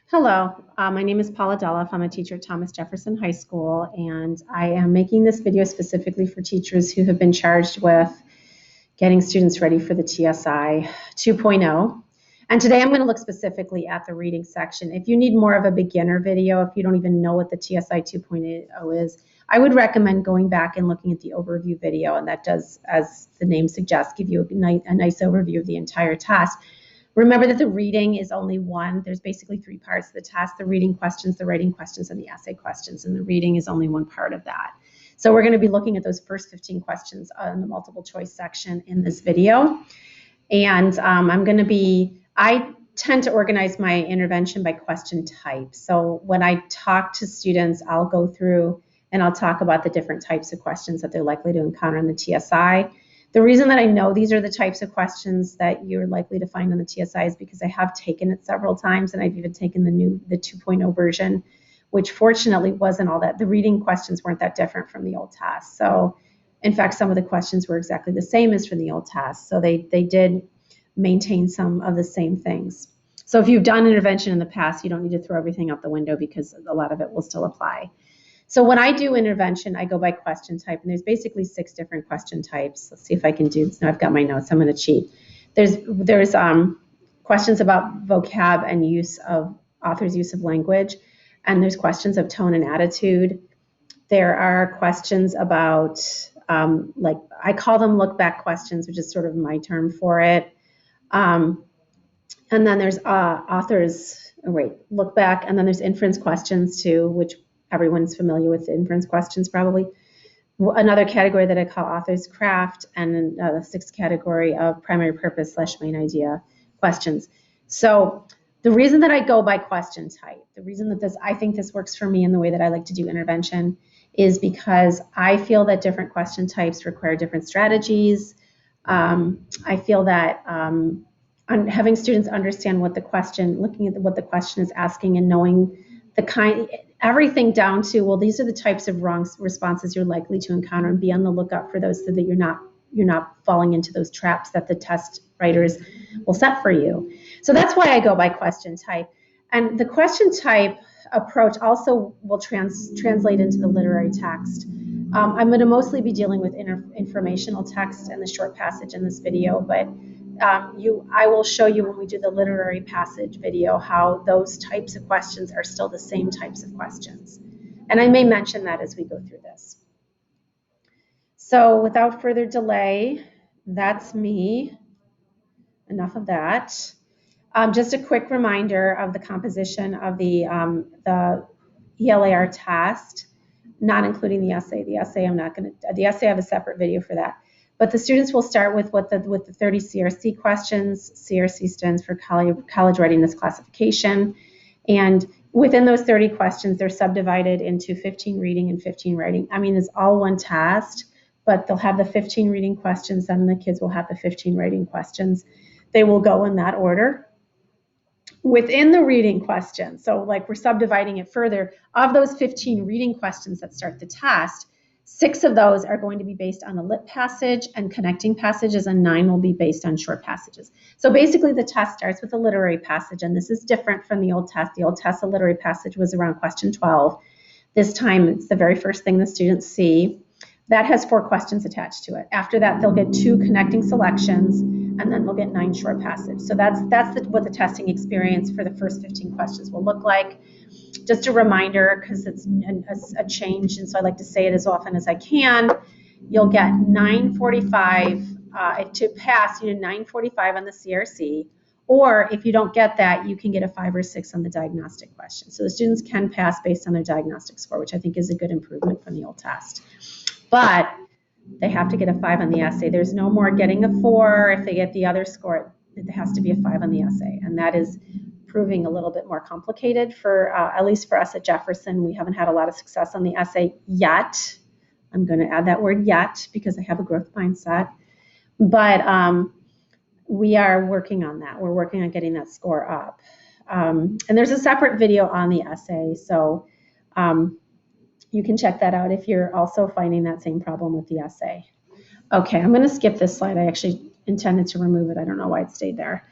Hello, my name is Paula Deloff. I'm a teacher at Thomas Jefferson High School, and I am making this video specifically for teachers who have been charged with getting students ready for the TSI 2.0. And today I'm going to look specifically at the reading section. If you need more of a beginner video, if you don't even know what the TSI 2.0 is, I would recommend going back and looking at the overview video, and that does, as the name suggests, give you a nice overview of the entire test. Remember that the reading is only one. There's basically three parts of the test: the reading questions, the writing questions, and the essay questions. And the reading is only one part of that. So we're going to be looking at those first 15 questions in the multiple choice section in this video. And I tend to organize my intervention by question type. So when I talk to students, I'll go through and I'll talk about the different types of questions that they're likely to encounter in the TSI. The reason that I know these are the types of questions that you're likely to find on the TSI is because I have taken it several times, and I've even taken the 2.0 version, which fortunately wasn't all that. The reading questions weren't that different from the old test. So in fact, some of the questions were exactly the same as from the old test. So they did maintain some of the same things. So if you've done intervention in the past, you don't need to throw everything out the window because a lot of it will still apply. So when I do intervention, I go by question type, and there's basically 6 different question types. Let's see if I can do this. Now I've got my notes. I'm going to cheat. There's questions about vocab and use of author's use of language, and there's questions of tone and attitude. There are questions about like I call them look back questions, which is sort of my term for it. And then there's look back, and then there's inference questions too, which everyone's familiar with inference questions probably. Another category that I call author's craft, and the 6th category of primary purpose / main idea questions. So the reason that I go by question type, the reason that I think this works for me in the way that I like to do intervention is because I feel that different question types require different strategies. I feel that having students understand what the question, looking at what the question is asking and knowing everything down to, well, these are the types of wrong responses you're likely to encounter, and be on the lookout for those so that you're not falling into those traps that the test writers will set for you. So that's why I go by question type. And the question type approach also will translate into the literary text. I'm going to mostly be dealing with informational text and the short passage in this video, but I will show you when we do the literary passage video how those types of questions are still the same types of questions. And I may mention that as we go through this. So without further delay, that's me. Enough of that. Just a quick reminder of the composition of the ELAR test, not including the essay. The essay I have a separate video for that. But the students will start with the 30 CRC questions. CRC stands for College Readiness Classification. And within those 30 questions, they're subdivided into 15 reading and 15 writing. I mean, it's all one test, but they'll have the 15 reading questions, and the kids will have the 15 writing questions. They will go in that order. Within the reading questions, so like we're subdividing it further, of those 15 reading questions that start the test, 6 of those are going to be based on a lit passage and connecting passages, and 9 will be based on short passages. So basically the test starts with a literary passage, and this is different from the old test. The old test, the literary passage was around question 12. This time it's the very first thing the students see. That has 4 questions attached to it. After that, they'll get 2 connecting selections, and then they'll get 9 short passages. So that's what the testing experience for the first 15 questions will look like. Just a reminder, because it's a change, and so I like to say it as often as I can, you'll get 945 to pass. You need 945 on the CRC, or if you don't get that, you can get a 5 or 6 on the diagnostic question. So the students can pass based on their diagnostic score, which I think is a good improvement from the old test. But they have to get a 5 on the essay. There's no more getting a 4 if they get the other score. It has to be a 5 on the essay, and that is proving a little bit more complicated for, at least for us at Jefferson. We haven't had a lot of success on the essay yet. I'm going to add that word yet because I have a growth mindset. But we are working on that. We're working on getting that score up. And there's a separate video on the essay, so you can check that out if you're also finding that same problem with the essay. Okay, I'm going to skip this slide. I actually intended to remove it. I don't know why it stayed there.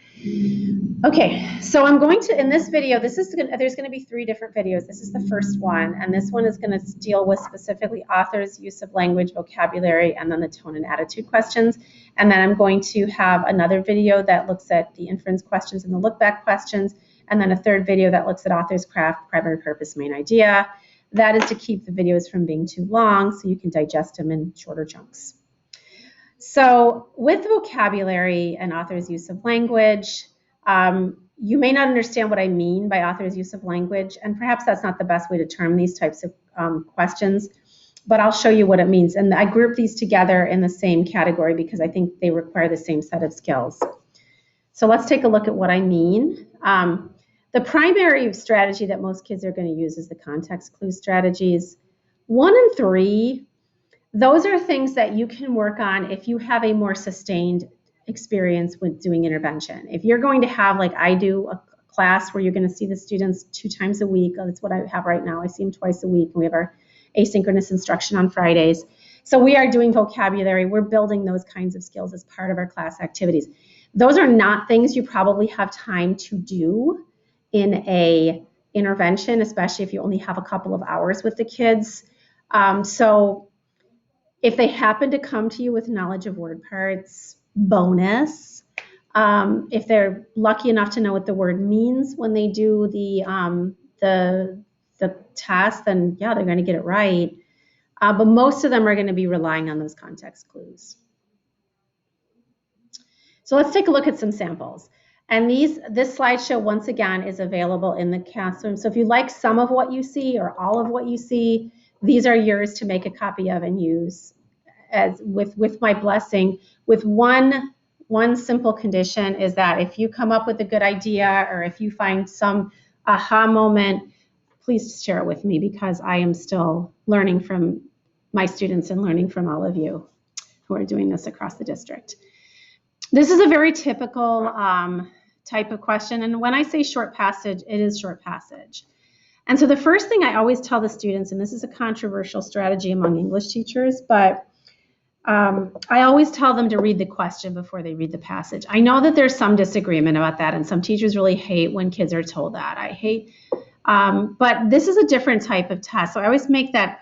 Okay, so I'm going to, in this video, there's going to be 3 different videos. This is the first one, and this one is going to deal with specifically authors' use of language, vocabulary, and then the tone and attitude questions. And then I'm going to have another video that looks at the inference questions and the look back questions, and then a third video that looks at author's craft, primary purpose, main idea. That is to keep the videos from being too long so you can digest them in shorter chunks. So with vocabulary and author's use of language, you may not understand what I mean by author's use of language, and perhaps that's not the best way to term these types of questions, but I'll show you what it means. And I group these together in the same category because I think they require the same set of skills. So let's take a look at what I mean. The primary strategy that most kids are going to use is the context clue strategies. 1 and 3, those are things that you can work on if you have a more sustained experience with doing intervention. If you're going to have, like I do, a class where you're going to see the students 2 times a week, that's what I have right now. I see them twice a week, and we have our asynchronous instruction on Fridays. So we are doing vocabulary. We're building those kinds of skills as part of our class activities. Those are not things you probably have time to do in a intervention, especially if you only have a couple of hours with the kids. So if they happen to come to you with knowledge of word parts, bonus. If they're lucky enough to know what the word means when they do the test, then yeah, they're going to get it right. But most of them are going to be relying on those context clues. So let's take a look at some samples. And this slideshow, once again, is available in the classroom. So if you like some of what you see or all of what you see, these are yours to make a copy of and use as with my blessing, with one simple condition, is that if you come up with a good idea or if you find some aha moment, please share it with me, because I am still learning from my students and learning from all of you who are doing this across the district. This is a very typical type of question, and when I say short passage, it is short passage. And so the first thing I always tell the students, and this is a controversial strategy among English teachers, but I always tell them to read the question before they read the passage. I know that there's some disagreement about that, and some teachers really hate when kids are told that. I hate, but this is a different type of test. So I always make that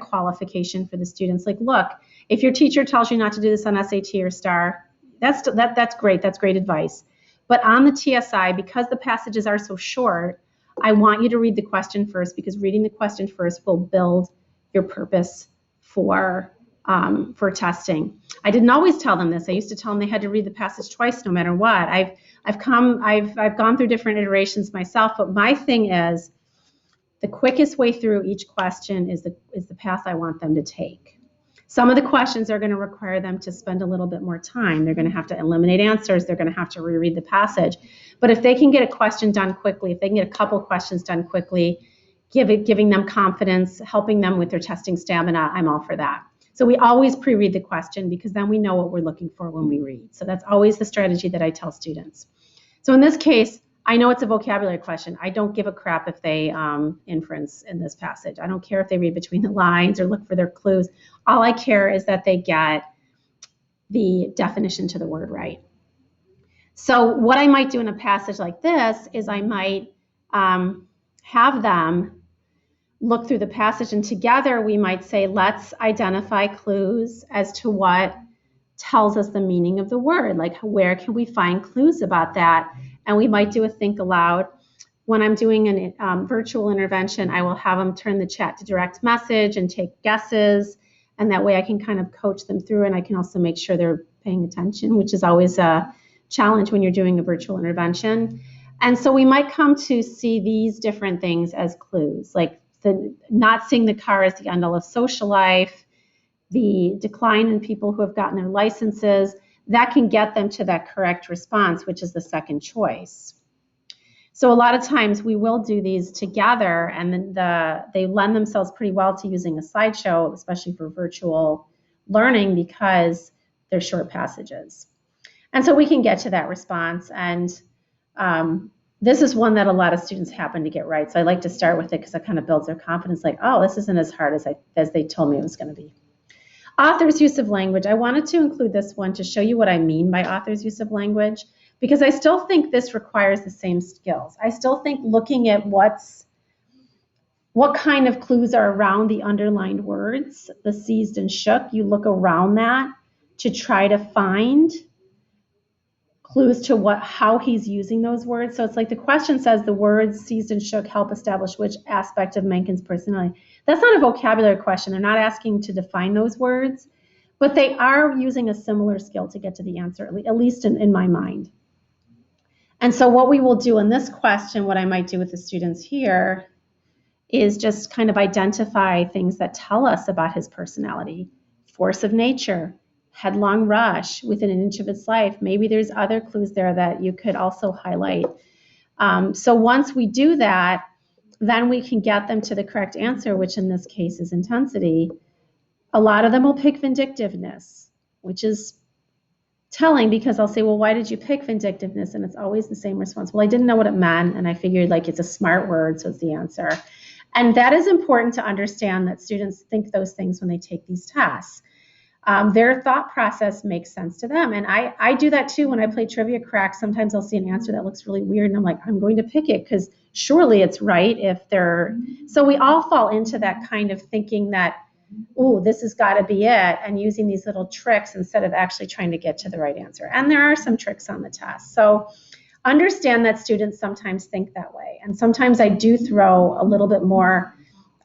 qualification for the students. Like, look, if your teacher tells you not to do this on SAT or STAR, that's great. That's great advice. But on the TSI, because the passages are so short, I want you to read the question first, because reading the question first will build your purpose for testing. I didn't always tell them this. I used to tell them they had to read the passage twice, no matter what. I've gone through different iterations myself, but my thing is the quickest way through each question is the path I want them to take. Some of the questions are going to require them to spend a little bit more time. They're going to have to eliminate answers. They're going to have to reread the passage. But if they can get a question done quickly, if they can get a couple questions done quickly, giving them confidence, helping them with their testing stamina, I'm all for that. So we always pre-read the question, because then we know what we're looking for when we read. So that's always the strategy that I tell students. So in this case, I know it's a vocabulary question. I don't give a crap if they inference in this passage. I don't care if they read between the lines or look for their clues. All I care is that they get the definition to the word right. So what I might do in a passage like this is I might have them look through the passage, and together we might say, let's identify clues as to what tells us the meaning of the word. Like, where can we find clues about that? And we might do a think aloud. When I'm doing a virtual intervention, I will have them turn the chat to direct message and take guesses. And that way I can kind of coach them through, and I can also make sure they're paying attention, which is always a challenge when you're doing a virtual intervention. And so we might come to see these different things as clues, like the not seeing the car as the end all of social life, the decline in people who have gotten their licenses. That can get them to that correct response, which is the second choice. So a lot of times we will do these together, and then they lend themselves pretty well to using a slideshow, especially for virtual learning, because they're short passages. And so we can get to that response. And this is one that a lot of students happen to get right. So I like to start with it because it kind of builds their confidence, like, oh, this isn't as hard as they told me it was going to be. Author's use of language. I wanted to include this one to show you what I mean by author's use of language. because I still think this requires the same skills. I still think looking at what kind of clues are around the underlined words, the seized and shook, you look around that to try to find clues to how he's using those words. So it's like the question says the words seized and shook help establish which aspect of Mencken's personality. That's not a vocabulary question. They're not asking to define those words, but they are using a similar skill to get to the answer, at least in my mind. And so what we will do in this question, what I might do with the students here, is just kind of identify things that tell us about his personality. Force of nature, headlong rush, within an inch of its life. Maybe there's other clues there that you could also highlight. So once we do that, then we can get them to the correct answer, which in this case is intensity. A lot of them will pick vindictiveness, which is telling, because I'll say, well, why did you pick vindictiveness? And it's always the same response. Well, I didn't know what it meant, and I figured like it's a smart word, so it's the answer. And that is important to understand, that students think those things when they take these tests. Their thought process makes sense to them. And I do that too when I play Trivia Crack. Sometimes I'll see an answer that looks really weird, and I'm like, I'm going to pick it because surely it's right if they're... So we all fall into that kind of thinking that, oh, this has got to be it, and using these little tricks instead of actually trying to get to the right answer. And there are some tricks on the test. So understand that students sometimes think that way. And sometimes I do throw a little bit more,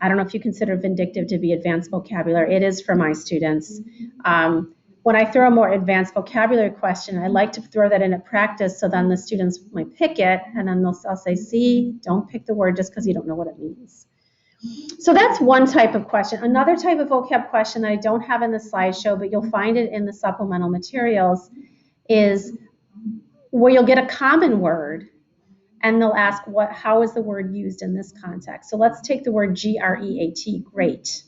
I don't know if you consider vindictive to be advanced vocabulary. It is for my students. When I throw a more advanced vocabulary question, I like to throw that in at practice, so then the students might pick it, and then I'll say, see, don't pick the word just because you don't know what it means. So that's one type of question. Another type of vocab question that I don't have in the slideshow, but you'll find it in the supplemental materials, is where you'll get a common word, and they'll ask, how is the word used in this context? So let's take the word G-R-E-A-T, great.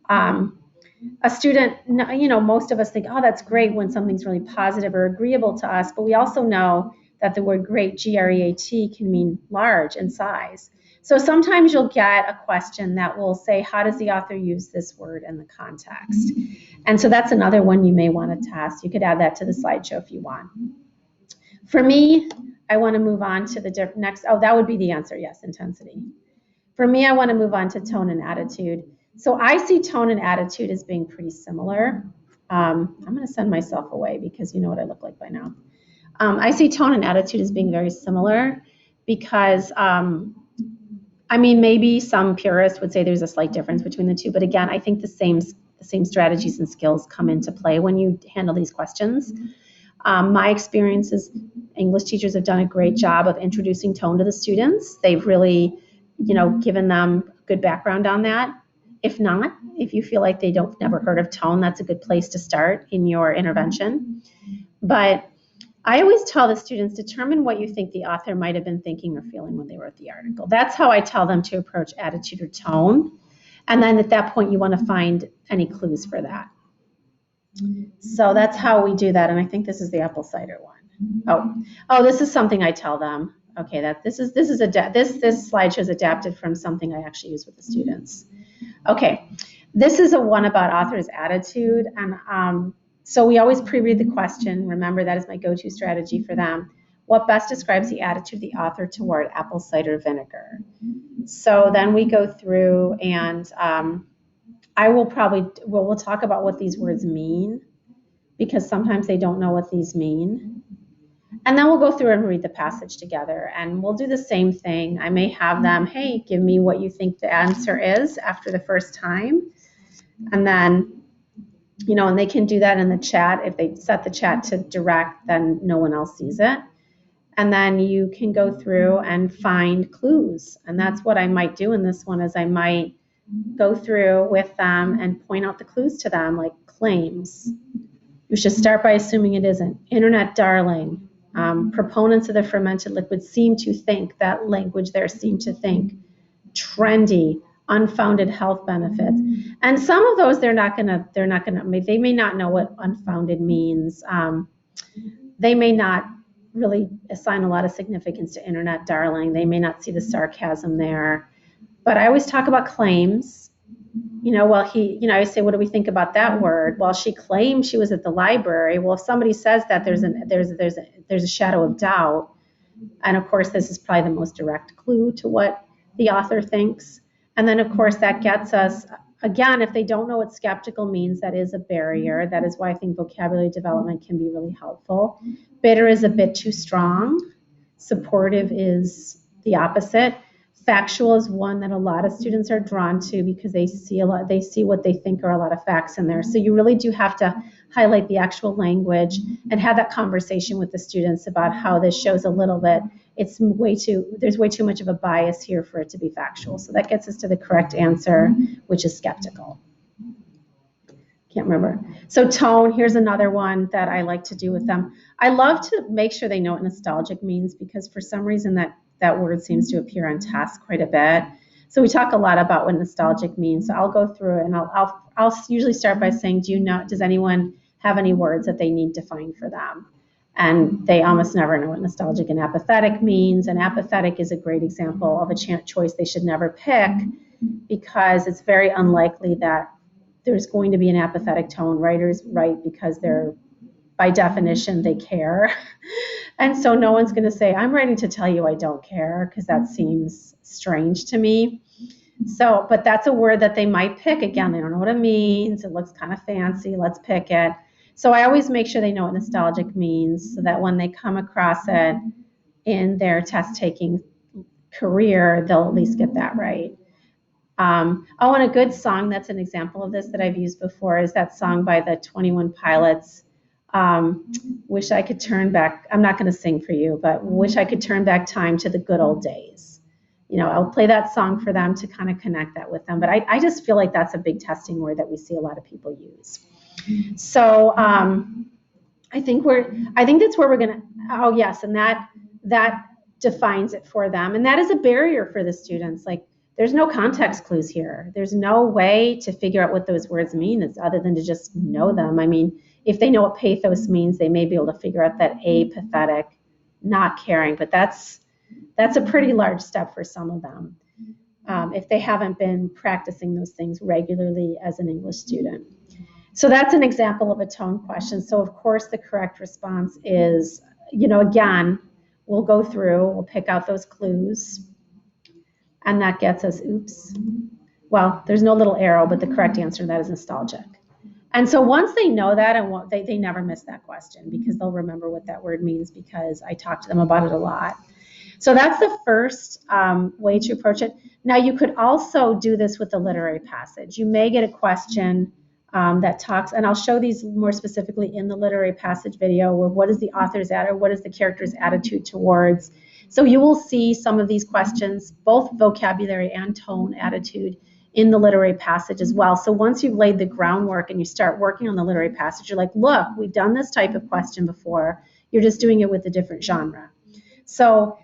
A student, most of us think, oh, that's great when something's really positive or agreeable to us, but we also know that the word great, G-R-E-A-T, can mean large in size. So sometimes you'll get a question that will say, how does the author use this word in the context? And so that's another one you may want to test. You could add that to the slideshow if you want. For me, I want to move on to the next, that would be the answer, yes, intensity. For me, I want to move on to tone and attitude. So I see tone and attitude as being pretty similar. I'm going to send myself away because you know what I look like by now. I see tone and attitude as being very similar because, maybe some purists would say there's a slight difference between the two, but again, I think the same strategies and skills come into play when you handle these questions. My experience is English teachers have done a great job of introducing tone to the students. They've really, given them good background on that. If not, if you feel like they never heard of tone, that's a good place to start in your intervention. But I always tell the students, determine what you think the author might have been thinking or feeling when they wrote the article. That's how I tell them to approach attitude or tone. And then at that point, you want to find any clues for that. So that's how we do that. And I think this is the apple cider one. Oh, this is something I tell them. Okay, this slideshow is adapted from something I actually use with the students. Okay, this is a one about author's attitude. And so we always pre-read the question. Remember, that is my go-to strategy for them. What best describes the attitude of the author toward apple cider vinegar? So then we go through and we'll talk about what these words mean, because sometimes they don't know what these mean. And then we'll go through and read the passage together, and we'll do the same thing. I may have them, hey, give me what you think the answer is after the first time. And then, and they can do that in the chat. If they set the chat to direct, then no one else sees it. And then you can go through and find clues. And that's what I might do in this one, is I might go through with them and point out the clues to them, like claims. You should start by assuming it isn't. Internet darling. Proponents of the fermented liquid seem to think, that language there, seem to think. Trendy, unfounded health benefits. And some of those they may not know what unfounded means. They may not really assign a lot of significance to internet darling. They may not see the sarcasm there. But I always talk about claims. well, I say, what do we think about that word? Well, she claimed she was at the library. Well, if somebody says that, there's a shadow of doubt. And of course, this is probably the most direct clue to what the author thinks. And then, of course, that gets us, again, if they don't know what skeptical means, that is a barrier. That is why I think vocabulary development can be really helpful. Bitter is a bit too strong. Supportive is the opposite. Factual is one that a lot of students are drawn to because they see what they think are a lot of facts in there. So you really do have to highlight the actual language and have that conversation with the students about how this shows a little bit. There's way too much of a bias here for it to be factual. So that gets us to the correct answer, which is skeptical. Can't remember. So tone, here's another one that I like to do with them. I love to make sure they know what nostalgic means because for some reason that word seems to appear on tests quite a bit. So we talk a lot about what nostalgic means. So I'll go through it and I'll usually start by saying, does anyone have any words that they need defined for them? And they almost never know what nostalgic and apathetic means. And apathetic is a great example of a choice they should never pick because it's very unlikely that there's going to be an apathetic tone. Writers write because by definition, they care. And so no one's going to say, I'm writing to tell you I don't care, because that seems strange to me. So, but that's a word that they might pick. Again, they don't know what it means. It looks kind of fancy. Let's pick it. So I always make sure they know what nostalgic means so that when they come across it in their test-taking career, they'll at least get that right. And a good song that's an example of this that I've used before is that song by the 21 Pilots, Wish I Could Turn Back. I'm not going to sing for you, but Wish I Could Turn Back Time to the Good Old Days. I'll play that song for them to kind of connect that with them. But I just feel like that's a big testing word that we see a lot of people use. So I think that's where we're going to, oh yes, and that defines it for them. And that is a barrier for the students. Like, there's no context clues here. There's no way to figure out what those words mean other than to just know them. I mean, if they know what pathos means, they may be able to figure out that apathetic, not caring, but that's a pretty large step for some of them if they haven't been practicing those things regularly as an English student. So that's an example of a tone question. So of course the correct response is, again, we'll go through, we'll pick out those clues. And that gets us, well, there's no little arrow, but the correct answer to that is nostalgic. And so once they know that, and they never miss that question because they'll remember what that word means because I talk to them about it a lot. So that's the first way to approach it. Now, you could also do this with the literary passage. You may get a question that talks, and I'll show these more specifically in the literary passage video, where what is the author's or what is the character's attitude towards. So you will see some of these questions, both vocabulary and tone, attitude, in the literary passage as well. So once you've laid the groundwork and you start working on the literary passage, you're like, look, we've done this type of question before. You're just doing it with a different genre. So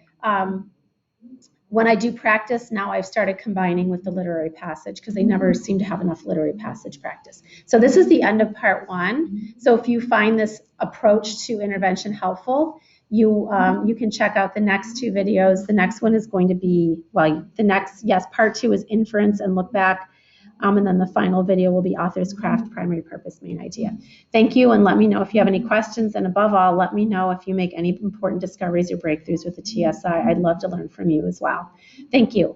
when I do practice, now I've started combining with the literary passage because they never seem to have enough literary passage practice. So this is the end of part 1. So if you find this approach to intervention helpful, you can check out the next 2 videos. The next one is going to be, part 2 is inference and look back. And then the final video will be author's craft, primary purpose, main idea. Thank you, and let me know if you have any questions. And above all, let me know if you make any important discoveries or breakthroughs with the TSI. I'd love to learn from you as well. Thank you.